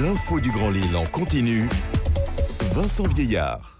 L'info du Grand Lille en continu. Vincent Vieillard.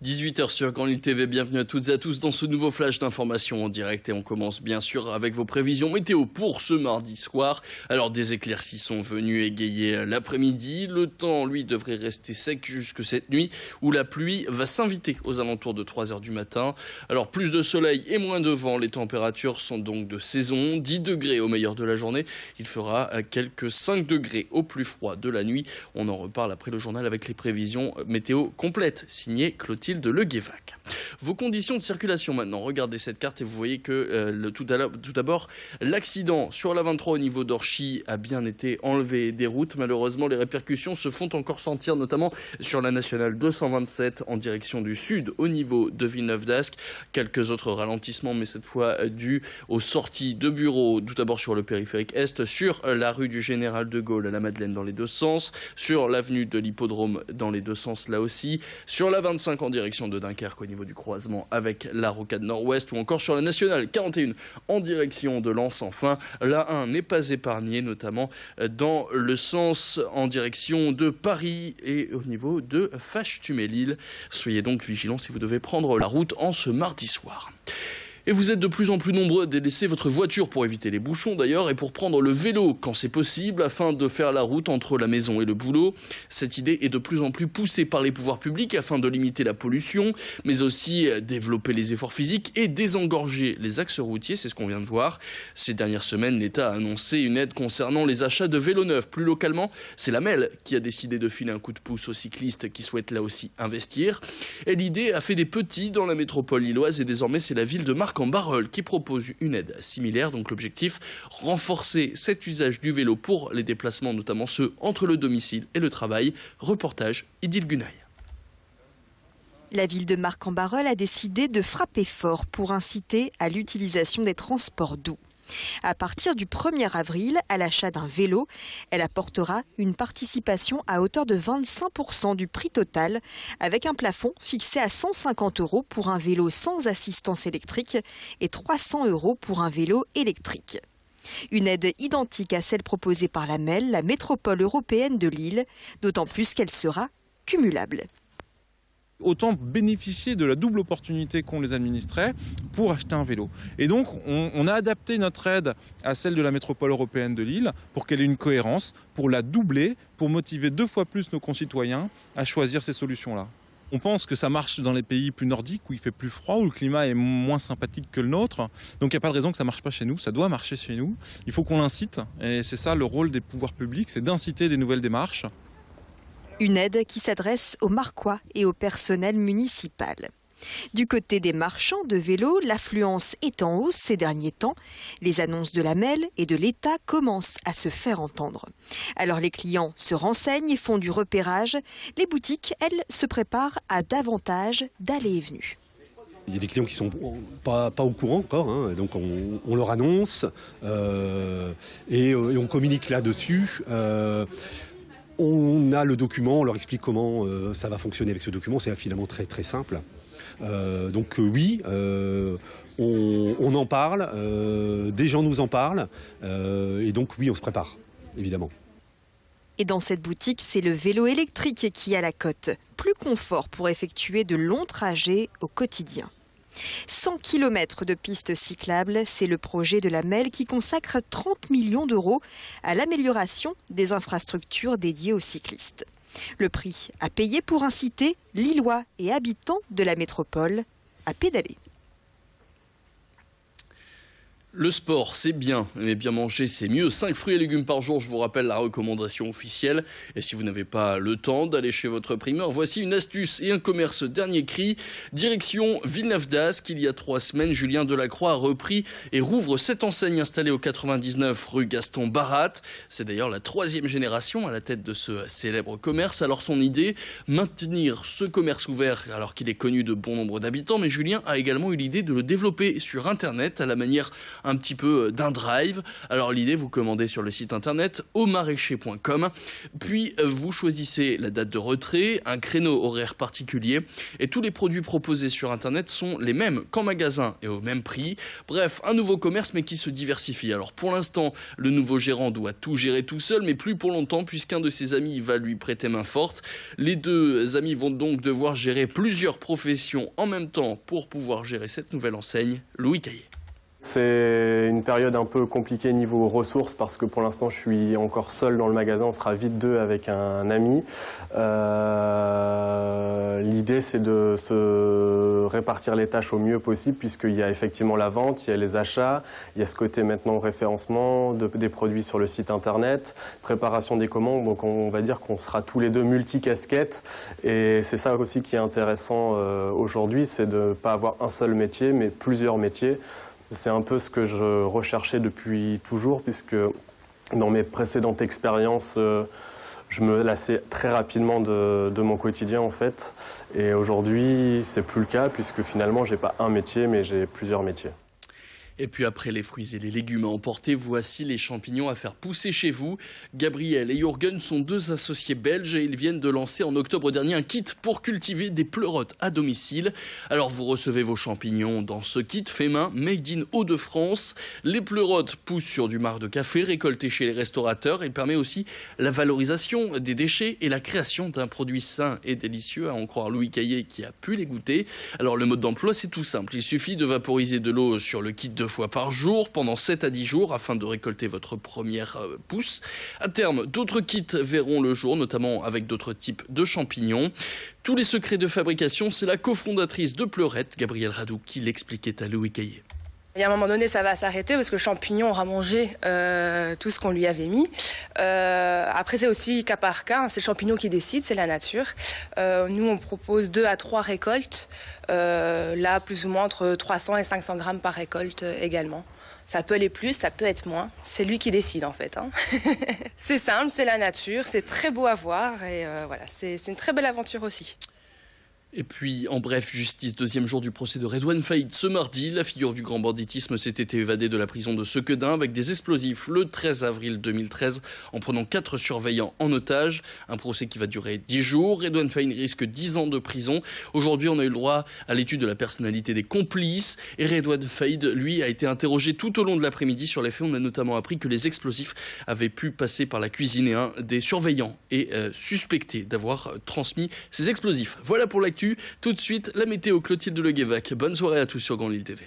18h sur Grand Lille TV, bienvenue à toutes et à tous dans ce nouveau flash d'information en direct et on commence bien sûr avec vos prévisions météo pour ce mardi soir. Alors des éclaircies sont venues égayer l'après-midi, le temps lui devrait rester sec jusque cette nuit où la pluie va s'inviter aux alentours de 3h du matin. Alors plus de soleil et moins de vent, les températures sont donc de saison, 10 degrés au meilleur de la journée, il fera quelques 5 degrés au plus froid de la nuit. On en reparle après le journal avec les prévisions météo complètes, signées Clotilde de Le Guévac. Vos conditions de circulation maintenant, regardez cette carte et vous voyez que tout d'abord l'accident sur la 23 au niveau d'Orchy a bien été enlevé des routes. Malheureusement les répercussions se font encore sentir notamment sur la nationale 227 en direction du sud au niveau de Villeneuve-d'Ascq. Quelques autres ralentissements mais cette fois dus aux sorties de bureaux, tout d'abord sur le périphérique est, sur la rue du Général de Gaulle à la Madeleine dans les deux sens, sur l'avenue de l'Hippodrome dans les deux sens là aussi, sur la 25 en direction de Dunkerque au niveau du croisement avec la rocade nord-ouest ou encore sur la nationale 41 en direction de Lens. Enfin, la 1 n'est pas épargnée, notamment dans le sens en direction de Paris et au niveau de Fâche-Tumélisle. Soyez donc vigilants si vous devez prendre la route en ce mardi soir. Et vous êtes de plus en plus nombreux à délaisser votre voiture pour éviter les bouchons d'ailleurs et pour prendre le vélo quand c'est possible afin de faire la route entre la maison et le boulot. Cette idée est de plus en plus poussée par les pouvoirs publics afin de limiter la pollution, mais aussi développer les efforts physiques et désengorger les axes routiers, c'est ce qu'on vient de voir. Ces dernières semaines, l'État a annoncé une aide concernant les achats de vélos neufs. Plus localement, c'est la MEL qui a décidé de filer un coup de pouce aux cyclistes qui souhaitent là aussi investir. Et l'idée a fait des petits dans la métropole lilloise et désormais c'est la ville de Marcq-en-Barœul qui propose une aide similaire. Donc l'objectif, renforcer cet usage du vélo pour les déplacements, notamment ceux entre le domicile et le travail. Reportage Idil Gunaï. La ville de Marcq-en-Barœul a décidé de frapper fort pour inciter à l'utilisation des transports doux. À partir du 1er avril, à l'achat d'un vélo, elle apportera une participation à hauteur de 25% du prix total, avec un plafond fixé à 150 € pour un vélo sans assistance électrique et 300 € pour un vélo électrique. Une aide identique à celle proposée par la MEL, la métropole européenne de Lille, d'autant plus qu'elle sera cumulable. Autant bénéficier de la double opportunité qu'ont les administrés pour acheter un vélo. Et donc, on a adapté notre aide à celle de la métropole européenne de Lille pour qu'elle ait une cohérence, pour la doubler, pour motiver 2 fois plus nos concitoyens à choisir ces solutions-là. On pense que ça marche dans les pays plus nordiques où il fait plus froid, où le climat est moins sympathique que le nôtre. Donc il n'y a pas de raison que ça ne marche pas chez nous, ça doit marcher chez nous. Il faut qu'on l'incite et c'est ça le rôle des pouvoirs publics, c'est d'inciter des nouvelles démarches. Une aide qui s'adresse aux Marquois et au personnel municipal. Du côté des marchands de vélos, l'affluence est en hausse ces derniers temps. Les annonces de la MEL et de l'État commencent à se faire entendre. Alors les clients se renseignent et font du repérage. Les boutiques, elles, se préparent à davantage d'allées et venues. Il y a des clients qui ne sont pas au courant encore, hein, donc on leur annonce et on communique là-dessus. On a le document, on leur explique comment ça va fonctionner avec ce document, c'est finalement très très simple. Donc oui, on en parle, des gens nous en parlent, et donc oui, on se prépare, évidemment. Et dans cette boutique, c'est le vélo électrique qui a la cote. Plus confort pour effectuer de longs trajets au quotidien. 100 km de pistes cyclables, c'est le projet de la MEL qui consacre 30 millions d'euros à l'amélioration des infrastructures dédiées aux cyclistes. Le prix à payer pour inciter Lillois et habitants de la métropole à pédaler. Le sport, c'est bien, mais bien manger, c'est mieux. 5 fruits et légumes par jour, je vous rappelle la recommandation officielle. Et si vous n'avez pas le temps d'aller chez votre primeur, voici une astuce et un commerce dernier cri. Direction Villeneuve-d'Ascq. Il y a 3 semaines, Julien Delacroix a repris et rouvre cette enseigne installée au 99 rue Gaston Barat. C'est d'ailleurs la 3e génération à la tête de ce célèbre commerce. Alors son idée, maintenir ce commerce ouvert alors qu'il est connu de bon nombre d'habitants. Mais Julien a également eu l'idée de le développer sur Internet à la manière un petit peu d'un drive. Alors l'idée, vous commandez sur le site internet aumaraicher.com, puis vous choisissez la date de retrait, un créneau horaire particulier, et tous les produits proposés sur internet sont les mêmes qu'en magasin et au même prix. Bref, un nouveau commerce mais qui se diversifie. Alors pour l'instant, le nouveau gérant doit tout gérer tout seul, mais plus pour longtemps puisqu'un de ses amis va lui prêter main forte. Les deux amis vont donc devoir gérer plusieurs professions en même temps pour pouvoir gérer cette nouvelle enseigne. Louis Caillé. C'est une période un peu compliquée niveau ressources parce que pour l'instant je suis encore seul dans le magasin, on sera vite deux avec un ami. L'idée c'est de se répartir les tâches au mieux possible puisqu'il y a effectivement la vente, il y a les achats, il y a ce côté maintenant référencement des produits sur le site internet, préparation des commandes, donc on va dire qu'on sera tous les deux multicasquettes et c'est ça aussi qui est intéressant aujourd'hui, c'est de ne pas avoir un seul métier mais plusieurs métiers. C'est un peu ce que je recherchais depuis toujours, puisque dans mes précédentes expériences, je me lassais très rapidement de mon quotidien en fait. Et aujourd'hui, c'est plus le cas, puisque finalement, j'ai pas un métier, mais j'ai plusieurs métiers. Et puis après les fruits et les légumes à emporter, voici les champignons à faire pousser chez vous. Gabriel et Jürgen sont deux associés belges et ils viennent de lancer en octobre dernier un kit pour cultiver des pleurotes à domicile. Alors vous recevez vos champignons dans ce kit fait main Made in Hauts-de-France. Les pleurotes poussent sur du marc de café récolté chez les restaurateurs. Il permet aussi la valorisation des déchets et la création d'un produit sain et délicieux, à en croire Louis Caillé qui a pu les goûter. Alors le mode d'emploi c'est tout simple, il suffit de vaporiser de l'eau sur le kit 2 fois par jour pendant 7 à 10 jours afin de récolter votre première pousse. À terme, d'autres kits verront le jour, notamment avec d'autres types de champignons. Tous les secrets de fabrication, c'est la cofondatrice de Pleurette, Gabrielle Radou, qui l'expliquait à Louis Caillé. Et à un moment donné, ça va s'arrêter parce que le champignon aura mangé tout ce qu'on lui avait mis. Après, c'est aussi cas par cas. C'est le champignon qui décide, c'est la nature. Nous, on propose 2 à 3 récoltes. Là, plus ou moins entre 300 et 500 grammes par récolte également. Ça peut aller plus, ça peut être moins. C'est lui qui décide en fait. Hein. C'est simple, c'est la nature, c'est très beau à voir. Et voilà, c'est une très belle aventure aussi. Et puis, en bref, justice, deuxième jour du procès de Redouane Faïd. Ce mardi, la figure du grand banditisme s'était évadée de la prison de Sequedin avec des explosifs le 13 avril 2013 en prenant 4 surveillants en otage. Un procès qui va durer 10 jours. Redouane Faïd risque 10 ans de prison. Aujourd'hui, on a eu le droit à l'étude de la personnalité des complices. Et Redouane Faïd, lui, a été interrogé tout au long de l'après-midi sur les faits. On a notamment appris que les explosifs avaient pu passer par la cuisine et un des surveillants est suspecté d'avoir transmis ces explosifs. Voilà pour l'actu. Tout de suite, la météo Clotilde Le Guévac. Bonne soirée à tous sur Grand Lille TV.